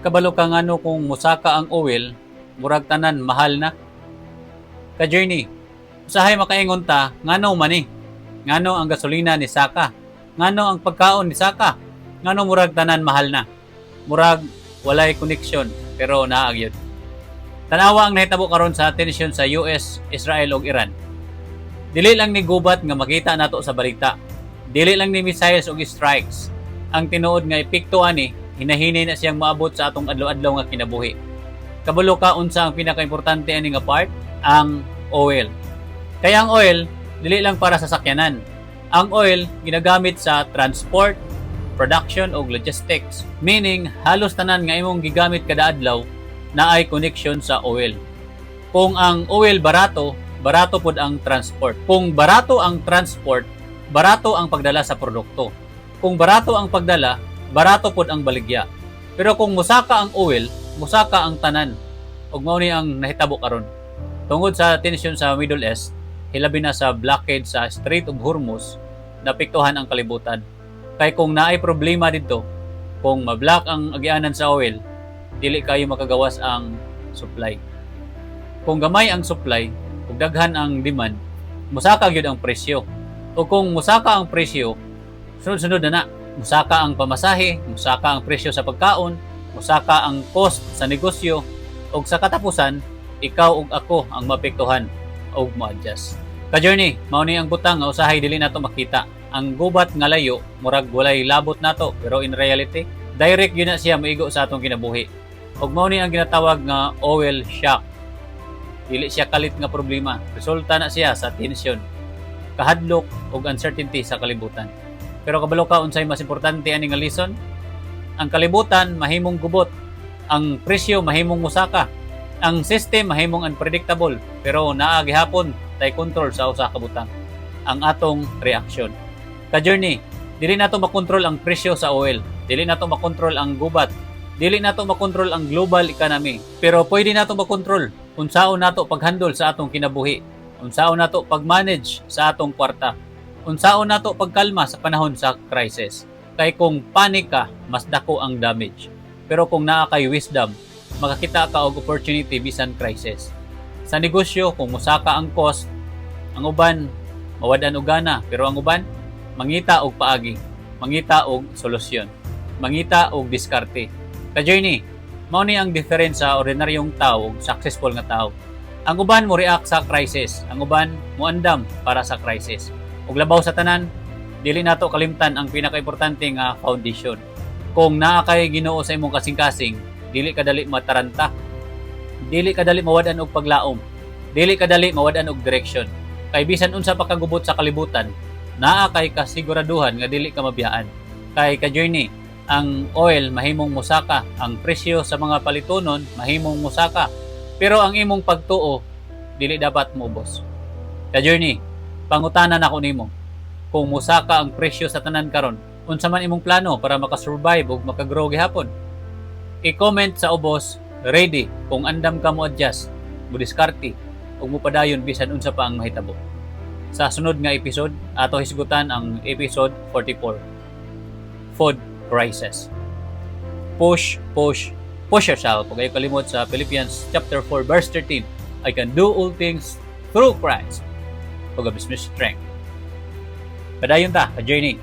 Kabalo ka ngano kung musaka ang oil, murag tanan mahal na. Ka journey. Usahay makaingon ta ngano man ni? Ngano ang gasolina ni saka? Ngano ang pagkaon ni saka? Ngano murag tanan mahal na? Murag walay connection pero naa gyud. Tanawa ang nahitabo karon sa tensyon sa US, Israel ug Iran. Dili lang ni gubat nga makita nato sa balita. Dili lang ni missiles ug strikes. Ang tinuod nga epekto ani hinahinay na siyang maabot sa atong adlaw-adlaw nga kinabuhi. Kabalo ka unsa ang pinakaimportante ani nga part? Ang oil. Kaya ang oil dili lang para sa sakyanan. Ang oil ginagamit sa transport, production ug logistics. Meaning halos tanan nga imong gigamit kada adlaw na ay connection sa oil. Kung ang oil barato, barato pod ang transport. Kung barato ang transport, barato ang pagdala sa produkto. Kung barato ang pagdala, barato pod ang baligya. Pero kung musaka ang oil, musaka ang tanan. Ug mao ni ang nahitabo karon. Tungod sa tensyon sa Middle East, hilabi na sa blockade sa Strait of Hormuz, napektuhan ang kalibutan. Kay kung naay problema dito, kung mablock ang agianan sa oil, dili kayo makagawas ang supply. Kung gamay ang supply, ug daghan ang demand, musaka gyud ang presyo. O kung musaka ang presyo, sunod-sunod na musaka ang pamasahe, musaka ang presyo sa pagkaon, musaka ang cost sa negosyo, ug sa katapusan, ikaw ug ako ang mapektuhan ug mo-adjust. Ka-journey, mao ni ang butang nga usahay dili nato makita. Ang gubat nga layo, murag walay labot nato, pero in reality, direct yun na siya maigo sa atong kinabuhi. Ug mao ni ang ginatawag nga oil shock. Dili siya kalit nga problema, resulta na siya sa tensyon, kahadlok ug uncertainty sa kalibutan. Pero kabalo ka unsay mas importante ani nga lesson? Ang kalibutan mahimong gubot, ang presyo mahimong musaka, ang system mahimong unpredictable, pero naa gihapon tay control sa usa ka butang, ang atong reaction. Ka-journey, dili nato makontrol ang presyo sa oil, dili nato makontrol ang gubat, dili nato makontrol ang global economy, pero pwede nato makontrol unsaon nato paghandle sa atong kinabuhi, unsaon nato pag-manage sa atong kwarta, unsaon nato pagkalma sa panahon sa crisis. Kay kung panic ka, mas dako ang damage. Pero kung naa kay wisdom, makakita ka og opportunity bisan crisis. Sa negosyo, kung musaka ang cost, ang uban mawadan og gana, pero ang uban mangita og paagi, mangita og solusyon, mangita og diskarte. Ka-journey, mao ni ang difference sa ordinaryong tao ug successful nga tao. Ang uban mo react sa crisis, ang uban mo andam para sa crisis. Ug labaw sa tanan, dili nato kalimtan ang pinakaimportante nga foundation. Kung naa kay Ginoo sa imong kasing-kasing, dili kadali mataranta, dili kadali mawadan og paglaom, dili kadali mawadan og direksyon. Kay bisan unsa pa kagubot sa kalibutan, naa kay kasiguraduhan nga dili ka mabiyaan. Kay ka-journey, ang oil mahimong musaka, ang presyo sa mga palitonon mahimong musaka, pero ang imong pagtuo dili dapat moubos. Ka-journey, pangutanan ako nimo, kung musaka ang presyo sa tanan karon, unsa man imong plano para makasurvive ug makagrow gihapon? I-comment sa ubos, ready kung andam ka mo adjust, mo diskarte ug mo padayon bisan unsa pa ang mahitabo. Sa sunod nga episode, ato hisgutan ang episode 44. Food crisis. Push yourself. Huwag kayo kalimot sa Philippians chapter 4 verse 13. I can do all things through Christ. Huwag business strength. Padayon ta, a journey.